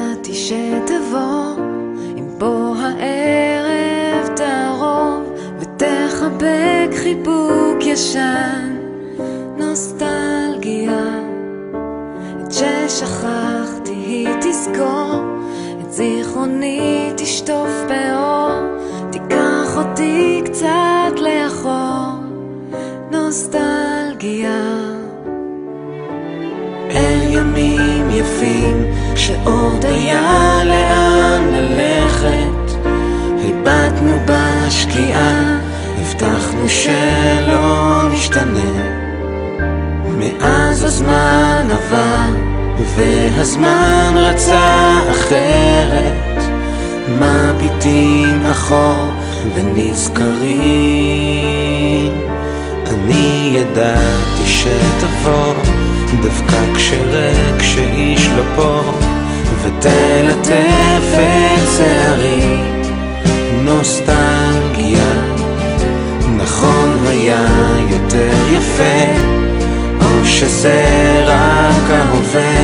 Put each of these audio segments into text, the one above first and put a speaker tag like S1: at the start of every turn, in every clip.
S1: ידעתי שתבוא, אם בוא הערב תערוב ותחבק חיבוק ישן, נוסטלגיה. את ששכחתי היא תזכור, את זיכרוני תשטוף באור, תיקח אותי קצת לאחור, נוסטלגיה. אל ימים יפים שעוד היה לאן ללכת, הבטנו בשקיעה, הבטחנו שלא נשתנה. מאז הזמן עבר והזמן רצה אחרת, מביטים אחור ונזכרים. אני ידעתי שתבוא דווקא כשרק שאיש לא פה, ותלטף את שערי, נוסטלגיה. נכון היה יותר יפה, או שזה רק ההווה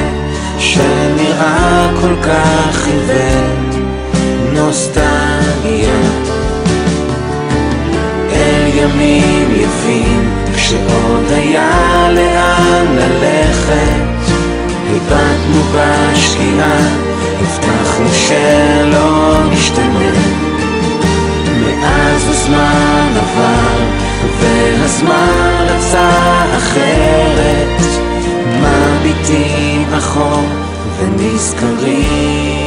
S1: שנראה כל כך חיוור, נוסטלגיה. אל ימים יפים כשעוד היה לאן ללכת, הבטנו בשקיעה, הבטחנו שלא נשתנה. מאז הזמן עבר והזמן רצה אחרת, מביטים אחור ונזכרים.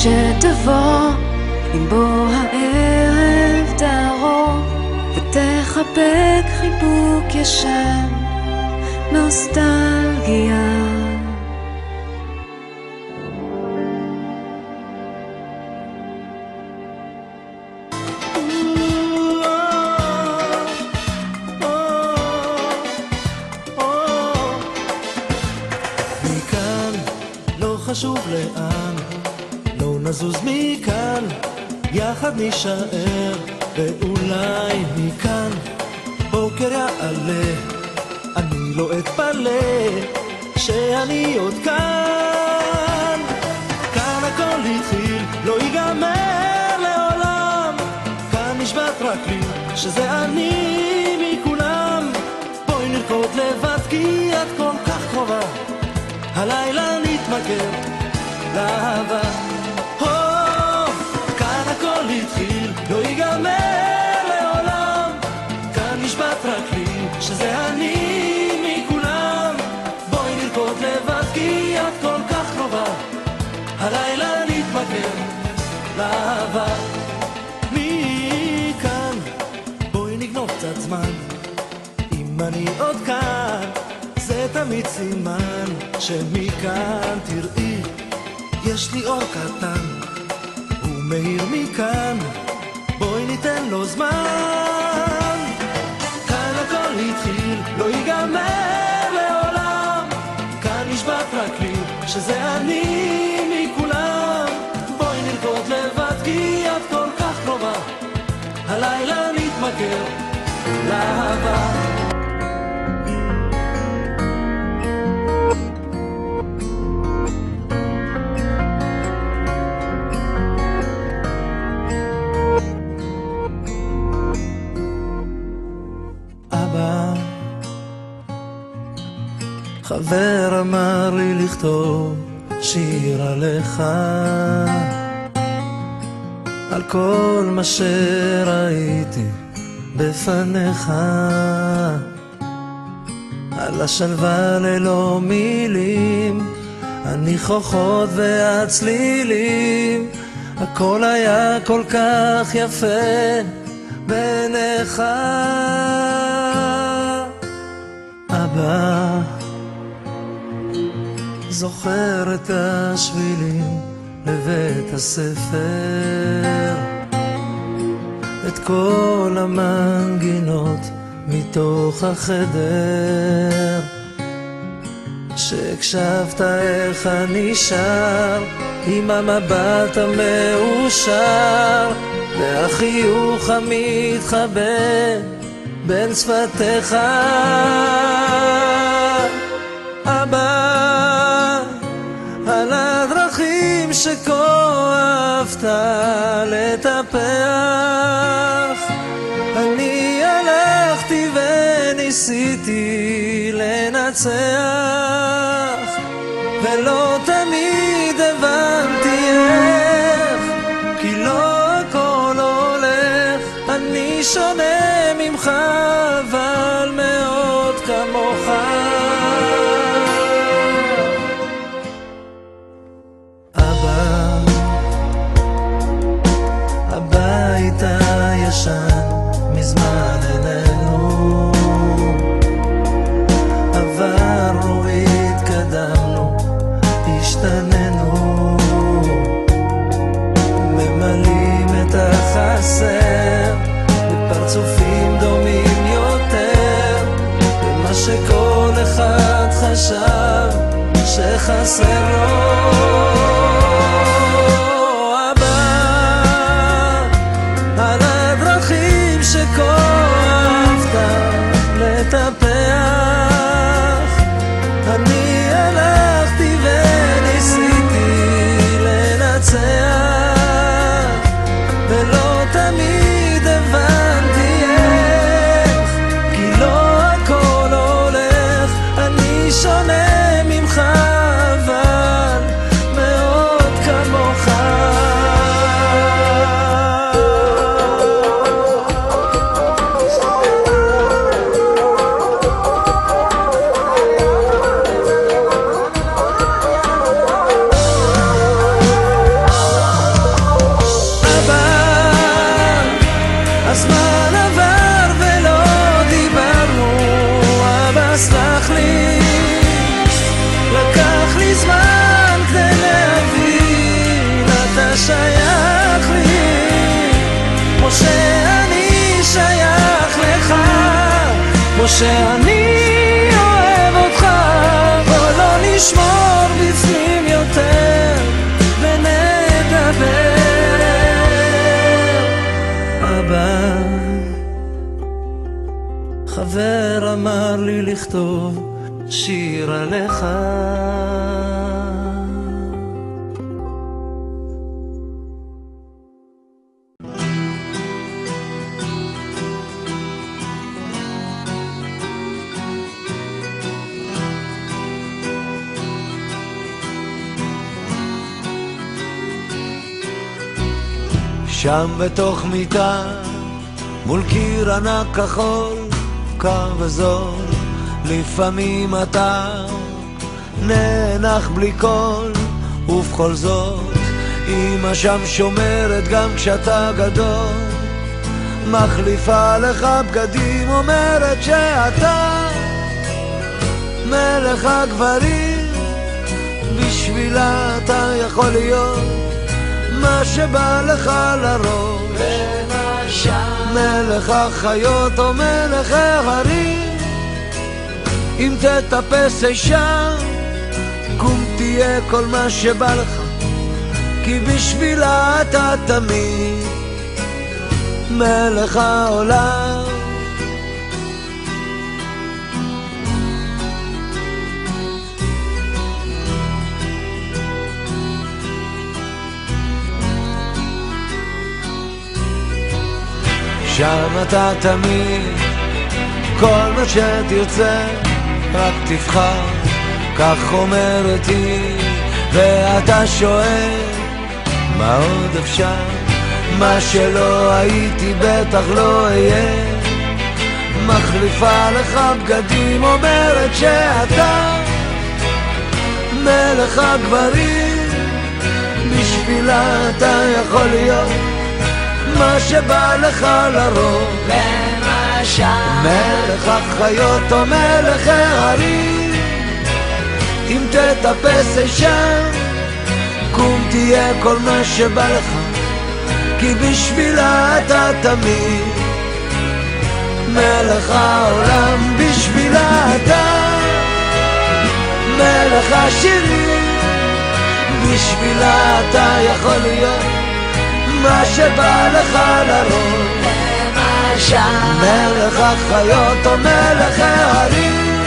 S1: שתבוא, אם בוא הערב תערוב ותחבק חיבוק ישן, נוסטלגיה.
S2: מכאן לא חשוב לאן נזוז, מכאן יחד נשאר, ואולי מכאן בוקר יעלה, אני לא אתפלא שאני עוד כאן. כאן הכל התחיל, לא ייגמר לעולם, כאן נשבט רק לי שזה אני מכולם. בואי נרקוד לבד כי את כל כך קרובה, הלילה נתמכר לאהבה. התחיל, לא ייגמר לעולם, כאן נשבט רק לי שזה אני מכולם. בואי נרקוד לבד כי את כל כך קרובה, הלילה נתמכר לאהבה. מכאן בואי נגנוב קצת זמן, אם אני עוד כאן זה תמיד סימן שמכאן תראי יש לי אור קטן מהיר מכאן, בואי ניתן לו זמן. כאן הכל התחיל, לא ייגמר לעולם, כאן נשבט רק לי שזה אני מכולם. בואי נרקוד לבד כי את כל כך קרובה, הלילה נתמכר לאהבה. חבר אמר לי לכתוב שיר עליך, על כל מה שראיתי בפניך, על השלווה ללא מילים, הניחוחות והצלילים, הכל היה כל כך יפה בעיניך. אבא, זוכר את השבילים לבית הספר, את כל המנגינות מתוך החדר. שהקשבת איך אני שר עם המבט המאושר והחיוך המתחבא בין שפתיך. אבא, על הדרכים שכה אהבת לטפח, אני הלכתי וניסיתי לנצח, ולא תמיד הבנתי איך, כי לא הכל הולך. אני שונה ממך אבל מאוד כמוך. אבא, הבית הישן מזמן איננו, עברנו, התקדמנו, השתננו, ממלאים את החסר בפרצופים דומים יותר, במה שכל אחד חשב שחסר לו. אבא, על הדרכים שכה אהבת לטפח, אני הלכתי וניסיתי לנצח, ולא תמיד הבנתי איך, כי לא הכל הולך. אני שונה ממך אבל מאוד כמוך. הזמן עבר ולא דיברנו, אבא סלח לי, לקח לי זמן כדי להבין, אתה שייך לי, כמו שאני שייך לך, כמו שאני אוהב אותך. בוא לא נשמור בפנים יותר ונדבר. אבא, חבר אמר לי לכתוב שיר עליך,
S3: שם בתוך מיטה מול קיר ענק כחול, קר וזול, לפעמים אתה נאנח בלי קול, ובכל זאת אמא שם שומרת גם כשאתה גדול, מחליפה לך בגדים, אומרת שאתה מלך הגברים, בשבילה אתה יכול להיות מה שבא לך לראש, מלך החיות או מלך ההרים. אם תטפס אישה קום תהיה כל מה שבא לך, כי בשבילה אתה תמיד מלך העולם. שם אתה תמיד, כל מה שתרצה רק תבחר, כך אומרת היא, ואתה שואל מה עוד אפשר, מה שלא הייתי בטח לא אהיה, מחליפה לך בגדים, אומרת שאתה מלך הגברים, בשבילה אתה יכול להיות מה שבא לך לרוב, למשל מלך החיות או מלך ההרים. אם תטפס אישה קום תהיה כל מה שבא לך, כי בשבילה אתה תמיד מלך העולם, בשבילה אתה מלך השירים, בשבילה אתה יכול להיות מה שבא לך לראש, מלך החיות או מלך הערים.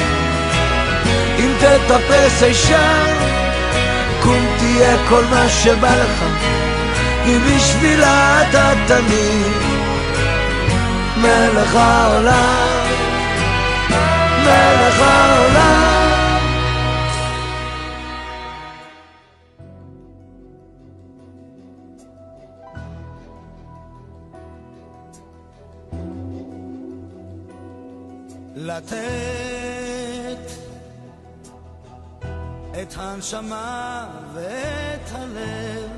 S3: אם תטפס אישה קום תהיה כל מה שבא לך, כי בשבילה אתה תמיד מלך העולם, מלך העולם.
S2: לתת את הנשמה ואת הלב,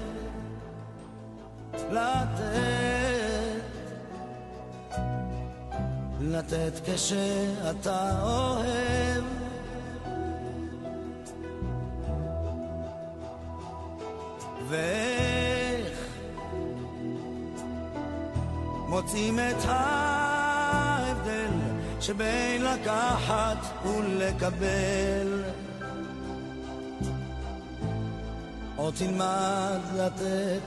S2: לתת כשאתה אוהב, ואיך מוצאים את ההבדל שבין לקחת ולקבל, או תלמד לתת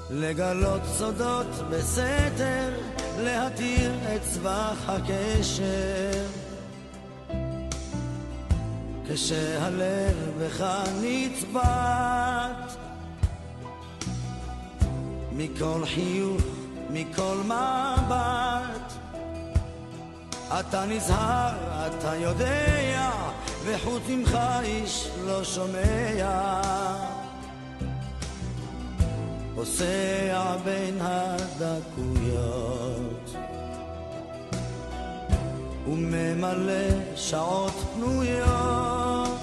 S2: לגלות סודות בסתר, להתיר את צבח הקשר, כשהלב בך נצבט מכל חיוך, מכל מבט. אתה נזהר, אתה יודע, וחוץ ממך איש לא שומע, פוסע בין הדקויות וממלא שעות פנויות.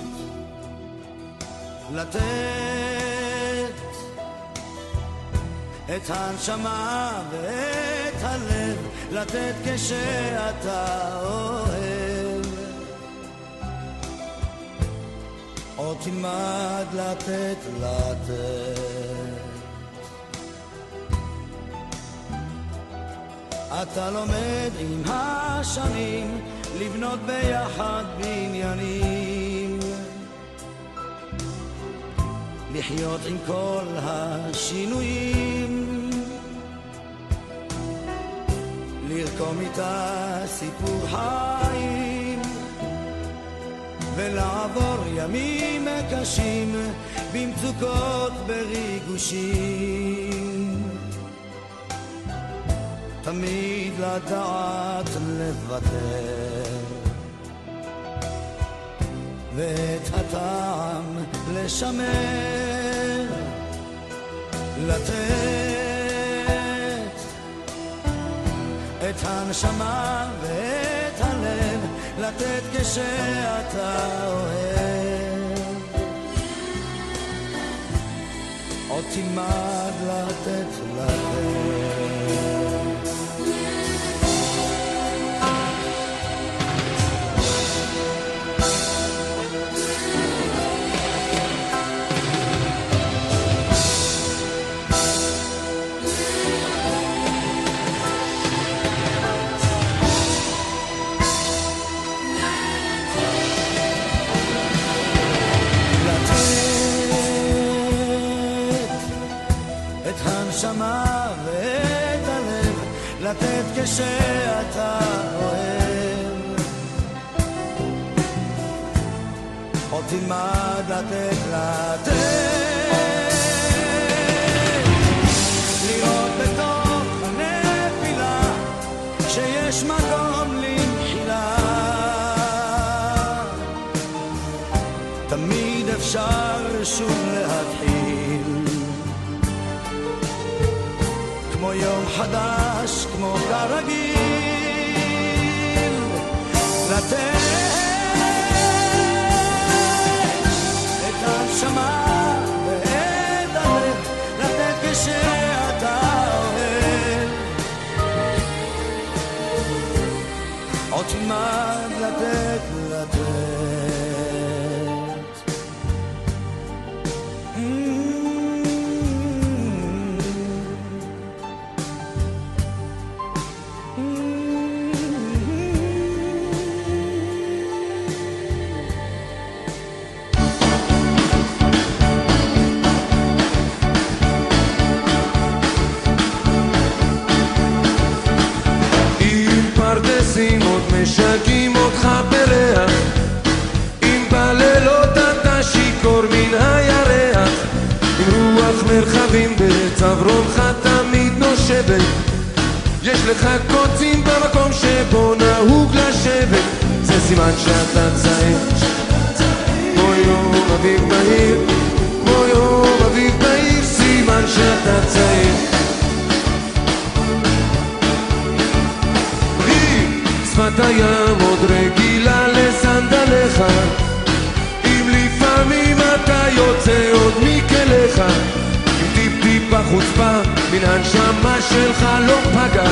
S2: לתת את הנשמה ואת הלב, לתת כשאתה אוהב, או תלמד לתת. אתה לומד עם השנים לבנות ביחד בניינים, לחיות עם כל השינויים, לרקום איתה סיפור חיים, ולעבור ימים קשים במצוקות בריגושים, תמיד לדעת לוותר, ואת הטעם לשמר. לתת את הנשמה ואת הלב, לתת כשאתה אוהב, עוד תלמד לתת. הנשמה ואת הלב, לתת כשאתה אוהב, עוד תלמד לתת. לראות בתוך הנפילה שיש מקום למחילה, תמיד אפשר שוב להתחיל, כמו יום חדש, כמו כרגיל. לתת את הנשמה ואת הלב, לתת כשאתה אוהב, עוד תלמד לתת.
S4: מרחבים בצברונך תמיד נושבת, יש לך קוצים במקום שבו נהוג לשבת, זה סימן שאתה צעיר, כמו יום אביב בהיר, כמו יום אביב בהיר, סימן שאתה צעיר. שפת הים עוד רגילה לסנדליך, אם לפעמים אתה יוצא עוד מכליך, עם טיפ טיפה חוצפה מן הנשמה שלך לא פגע,